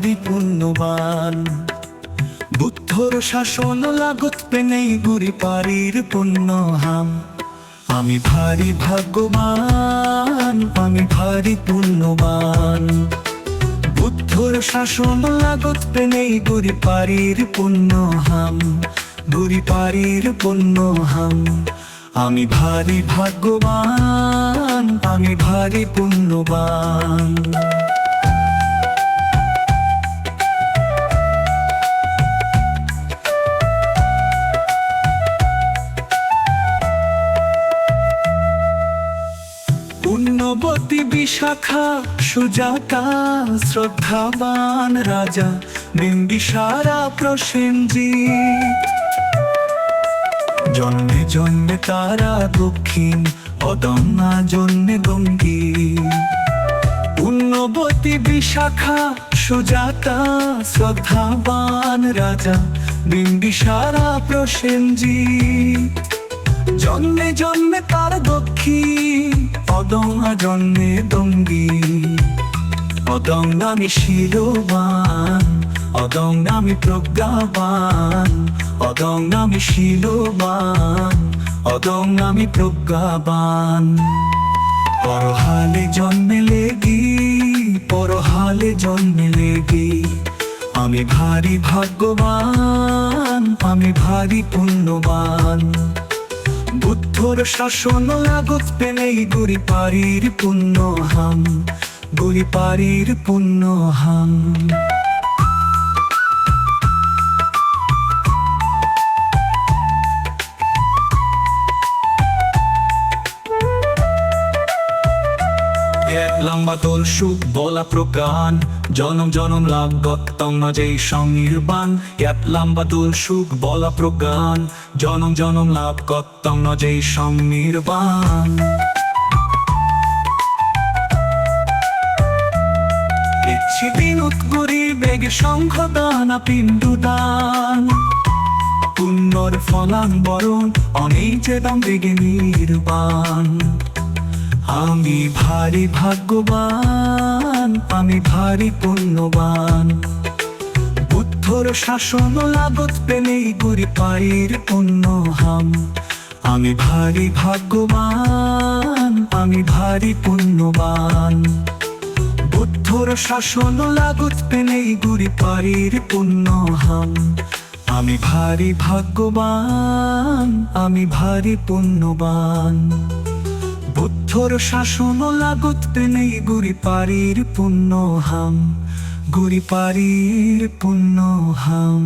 ভারী পুণ্যবান। বুদ্ধর শাসন লাগত পেনেই গুরি পারির পুণ্য হাম। আমি ভারী ভাগ্যবান, আমি ভারী পুণ্যবান। বুদ্ধর শাসন লাগত পেনেই গুরি পারির পুণ্য হাম, গুরি পারির পুণ্য হাম। আমি ভারী ভাগ্যবান, আমি ভারী পুণ্যবান। পুণ্যবতী বিশাখা সুজাতা শ্রদ্ধাবান রাজা বিম্বিসারা প্রসেনজিৎ। জন্মে জন্মে তারা দক্ষিণ অদম্যা জন্মে গম্ভীর। পুণ্যবতী বিশাখা সুজাতা শ্রদ্ধাবান রাজা বিম্বিসারা প্রসেনজিৎ। জন্মে জন্মে তার দক্ষিণ অদম্যা জন্মে দঙ্গি। অদম্যামি শিলবান, অদম্যামি প্রজ্ঞাবান। অদম্যামি শিলবান, অদম্যামি প্রজ্ঞাবান। পরহালে জন্মে লেগি, পরহালে জন্মে লেগি। আমি ভারী ভাগ্যবান, আমি ভারী পুণ্যবান। বুদ্ধর শাসন লাগত পেনেই গুরি পারির পুণ্য হাম, গুরি পারির পুণ্য হাম। এক লম্বা তোল সুখ বলা প্রকান, জনম জনম লাভ গত্তম যেই সংনির্বাণ। এক লম্বা তোল সুখ বলা প্রকান, জনম জনম লাভ গত্তম যেই সংনির্বাণ। ইচ্ছি বিনুত গুরি বেগে শঙ্খ দান পিণ্ডদান। পুণ্যর ফলান বরণ অনেক চেতম বেগে নির্বাণ। আমি ভারী ভাগ্যবান, আমি ভারী পুণ্যবান। বুদ্ধর শাসন লাগত পেনেই গুরি পারির পুণ্য হাম। আমি ভারী ভাগ্যবান, আমি ভারী পুণ্যবান। বুদ্ধর শাসন লাগত পেনেই গুরি পারির পুণ্য হাম। আমি ভারী ভাগ্যবান, আমি ভারী পুণ্যবান। বুদ্ধর শাসন লাগত পেনেই গুরি পারির পুণ্য হাম, গুরি পারির পুণ্য হাম।